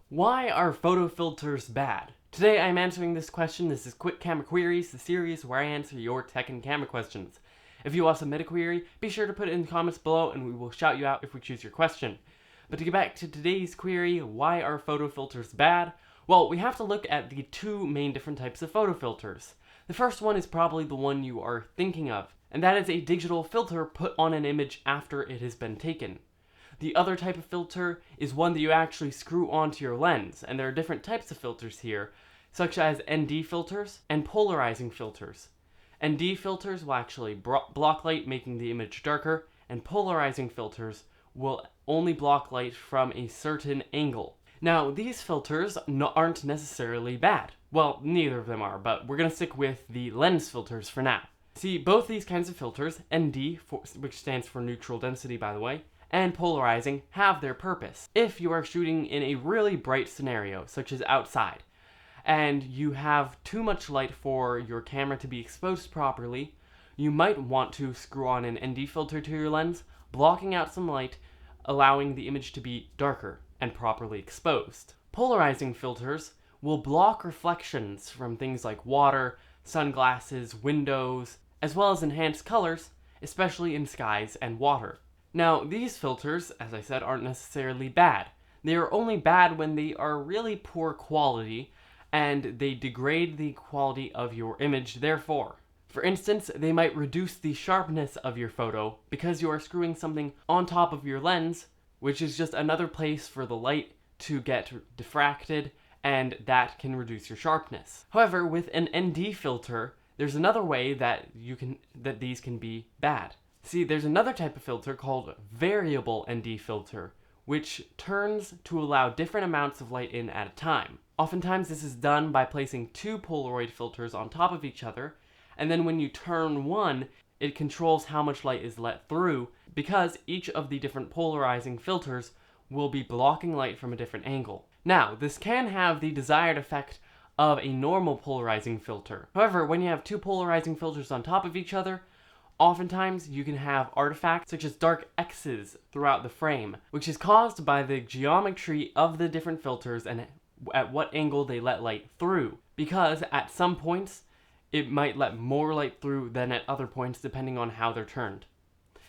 Why are photo filters bad? Today I'm answering this question. This is Quick Camera Queries, the series where I answer your tech and camera questions. If you want to submit a query, be sure to put it in the comments below and we will shout you out if we choose your question. But to get back to today's query, why are photo filters bad? Well, we have to look at the two main different types of photo filters. The first one is probably the one you are thinking of, and that is a digital filter put on an image after it has been taken. The other type of filter is one that you actually screw onto your lens, and there are different types of filters here, such as ND filters and polarizing filters. ND filters will actually block light, making the image darker, and polarizing filters will only block light from a certain angle. Now, these filters aren't necessarily bad. Well, neither of them are, but we're going to stick with the lens filters for now. See, both these kinds of filters, ND, which stands for neutral density by the way, and polarizing, have their purpose. If you are shooting in a really bright scenario, such as outside, and you have too much light for your camera to be exposed properly, you might want to screw on an ND filter to your lens, blocking out some light, allowing the image to be darker and properly exposed. Polarizing filters will block reflections from things like water, sunglasses, windows, as well as enhance colors, especially in skies and water. Now, these filters, as I said, aren't necessarily bad. They are only bad when they are really poor quality and they degrade the quality of your image, therefore. For instance, they might reduce the sharpness of your photo because you are screwing something on top of your lens, which is just another place for the light to get diffracted, and that can reduce your sharpness. However, with an ND filter, there's another way that these can be bad. See, there's another type of filter called variable ND filter, which turns to allow different amounts of light in at a time. Oftentimes this is done by placing two Polaroid filters on top of each other, and then when you turn one, it controls how much light is let through, because each of the different polarizing filters will be blocking light from a different angle. Now, this can have the desired effect of a normal polarizing filter. However, when you have two polarizing filters on top of each other, oftentimes you can have artifacts such as dark X's throughout the frame, which is caused by the geometry of the different filters and at what angle they let light through, because at some points it might let more light through than at other points depending on how they're turned.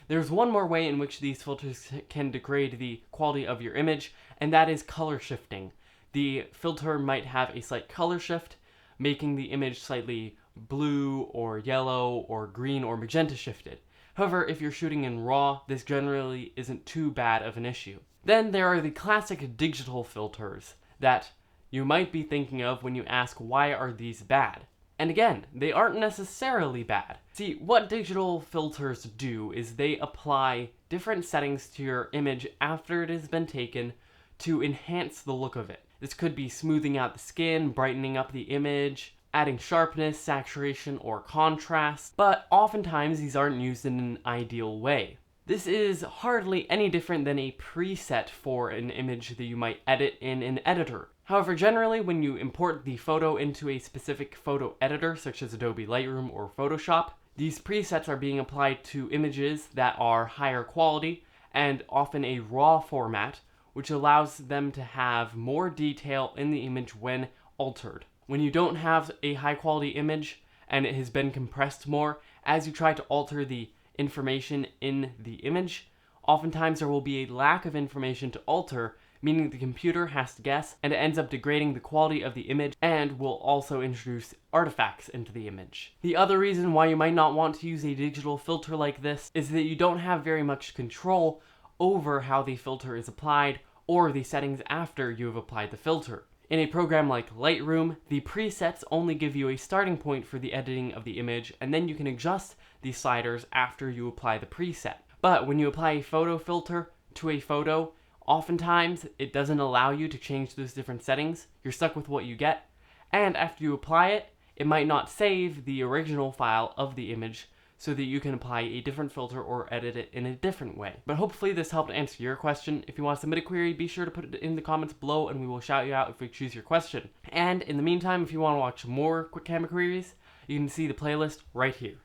There's one more way in which these filters can degrade the quality of your image, and that is color shifting. The filter might have a slight color shift, making the image slightly blue or yellow or green or magenta shifted. However, if you're shooting in RAW, this generally isn't too bad of an issue. Then there are the classic digital filters that you might be thinking of when you ask why are these bad. And again, they aren't necessarily bad. See, what digital filters do is they apply different settings to your image after it has been taken to enhance the look of it. This could be smoothing out the skin, brightening up the image, adding sharpness, saturation, or contrast, but oftentimes these aren't used in an ideal way. This is hardly any different than a preset for an image that you might edit in an editor. However, generally when you import the photo into a specific photo editor, such as Adobe Lightroom or Photoshop, these presets are being applied to images that are higher quality and often a RAW format, which allows them to have more detail in the image when altered. When you don't have a high quality image and it has been compressed more, as you try to alter the information in the image, oftentimes there will be a lack of information to alter, meaning the computer has to guess, and it ends up degrading the quality of the image and will also introduce artifacts into the image. The other reason why you might not want to use a digital filter like this is that you don't have very much control over how the filter is applied or the settings after you have applied the filter. In a program like Lightroom, the presets only give you a starting point for the editing of the image, and then you can adjust the sliders after you apply the preset. But when you apply a photo filter to a photo, oftentimes it doesn't allow you to change those different settings. You're stuck with what you get, and after you apply it, it might not save the original file of the image so that you can apply a different filter or edit it in a different way. But hopefully this helped answer your question. If you want to submit a query, be sure to put it in the comments below and we will shout you out if we choose your question. And in the meantime, if you want to watch more quick camera queries, you can see the playlist right here.